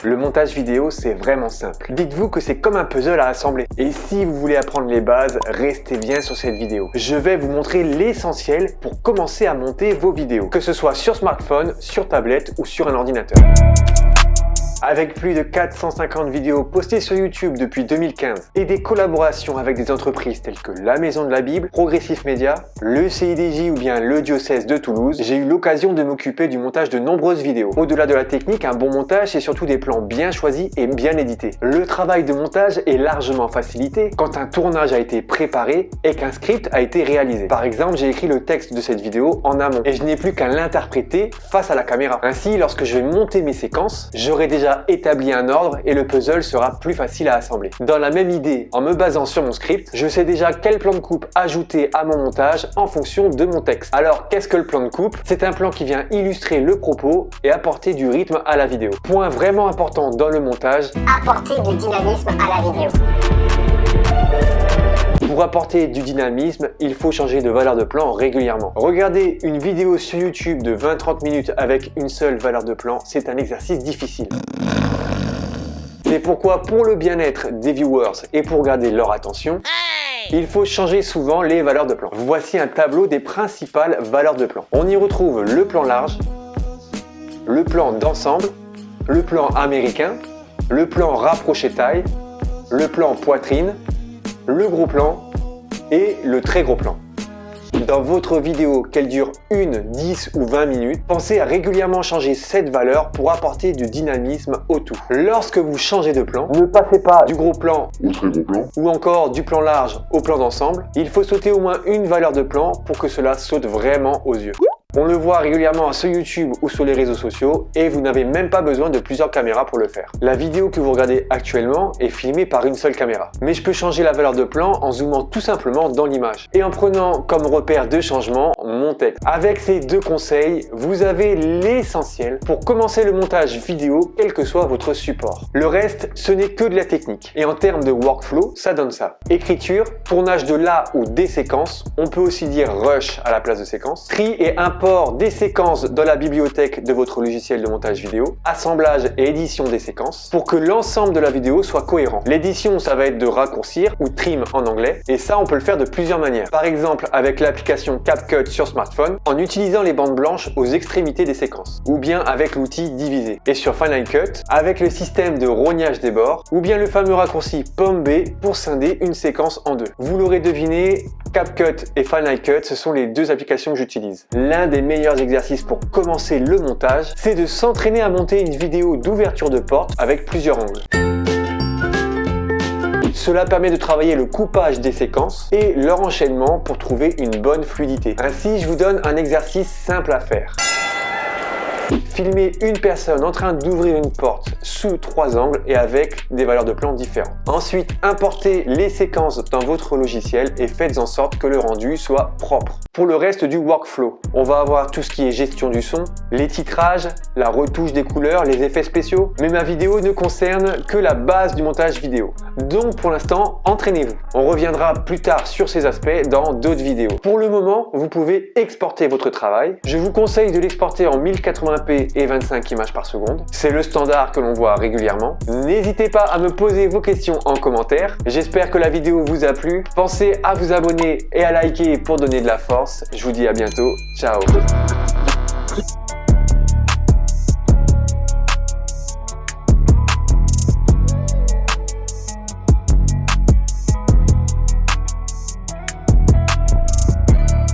Le montage vidéo, c'est vraiment simple. Dites-vous que c'est comme un puzzle à assembler. Et si vous voulez apprendre les bases, restez bien sur cette vidéo. Je vais vous montrer l'essentiel pour commencer à monter vos vidéos, que ce soit sur smartphone, sur tablette ou sur un ordinateur. Avec plus de 450 vidéos postées sur YouTube depuis 2015 et des collaborations avec des entreprises telles que la Maison de la Bible, Progressif Média, le CIDJ ou bien le Diocèse de Toulouse, j'ai eu l'occasion de m'occuper du montage de nombreuses vidéos. Au-delà de la technique, un bon montage, c'est surtout des plans bien choisis et bien édités. Le travail de montage est largement facilité quand un tournage a été préparé et qu'un script a été réalisé. Par exemple, j'ai écrit le texte de cette vidéo en amont et je n'ai plus qu'à l'interpréter face à la caméra. Ainsi, lorsque je vais monter mes séquences, j'aurai déjà établi un ordre et le puzzle sera plus facile à assembler. Dans la même idée, en me basant sur mon script, je sais déjà quel plan de coupe ajouter à mon montage en fonction de mon texte. Alors, qu'est-ce que le plan de coupe? C'est un plan qui vient illustrer le propos et apporter du rythme à la vidéo. Point vraiment important dans le montage, apporter du dynamisme à la vidéo. Pour apporter du dynamisme, il faut changer de valeur de plan régulièrement. Regarder une vidéo sur YouTube de 20-30 minutes avec une seule valeur de plan, c'est un exercice difficile. C'est pourquoi pour le bien-être des viewers et pour garder leur attention, il faut changer souvent les valeurs de plan. Voici un tableau des principales valeurs de plan. On y retrouve le plan large, le plan d'ensemble, le plan américain, le plan rapproché taille, le plan poitrine, le gros plan et le très gros plan. Dans votre vidéo, qu'elle dure 1, 10 ou 20 minutes, pensez à régulièrement changer cette valeur pour apporter du dynamisme au tout. Lorsque vous changez de plan, ne passez pas du gros plan au très gros plan ou encore du plan large au plan d'ensemble. Il faut sauter au moins une valeur de plan pour que cela saute vraiment aux yeux. On le voit régulièrement sur YouTube ou sur les réseaux sociaux et vous n'avez même pas besoin de plusieurs caméras pour le faire. La vidéo que vous regardez actuellement est filmée par une seule caméra. Mais je peux changer la valeur de plan en zoomant tout simplement dans l'image et en prenant comme repère de changement mon texte. Avec ces deux conseils, vous avez l'essentiel pour commencer le montage vidéo quel que soit votre support. Le reste, ce n'est que de la technique. Et en termes de workflow, ça donne ça. Écriture, tournage de la ou des séquences, on peut aussi dire rush à la place de séquence, tri et import des séquences dans la bibliothèque de votre logiciel de montage vidéo, assemblage et édition des séquences pour que l'ensemble de la vidéo soit cohérent. L'édition, ça va être de raccourcir ou trim en anglais et ça on peut le faire de plusieurs manières. Par exemple avec l'application CapCut sur smartphone en utilisant les bandes blanches aux extrémités des séquences ou bien avec l'outil diviser et sur Final Cut avec le système de rognage des bords ou bien le fameux raccourci Pomme B pour scinder une séquence en deux. Vous l'aurez deviné, CapCut et Final Cut, ce sont les deux applications que j'utilise. L'un des meilleurs exercices pour commencer le montage, c'est de s'entraîner à monter une vidéo d'ouverture de porte avec plusieurs angles. Cela permet de travailler le coupage des séquences et leur enchaînement pour trouver une bonne fluidité. Ainsi, je vous donne un exercice simple à faire. Filmer une personne en train d'ouvrir une porte sous 3 angles et avec des valeurs de plan différentes. Ensuite, importez les séquences dans votre logiciel et faites en sorte que le rendu soit propre. Pour le reste du workflow, on va avoir tout ce qui est gestion du son, les titrages, la retouche des couleurs, les effets spéciaux. Mais ma vidéo ne concerne que la base du montage vidéo. Donc pour l'instant, entraînez-vous. On reviendra plus tard sur ces aspects dans d'autres vidéos. Pour le moment, vous pouvez exporter votre travail. Je vous conseille de l'exporter en 1080p et 25 images par seconde. C'est le standard que l'on voit régulièrement. N'hésitez pas à me poser vos questions en commentaire. J'espère que la vidéo vous a plu. Pensez à vous abonner et à liker pour donner de la force. Je vous dis à bientôt. Ciao.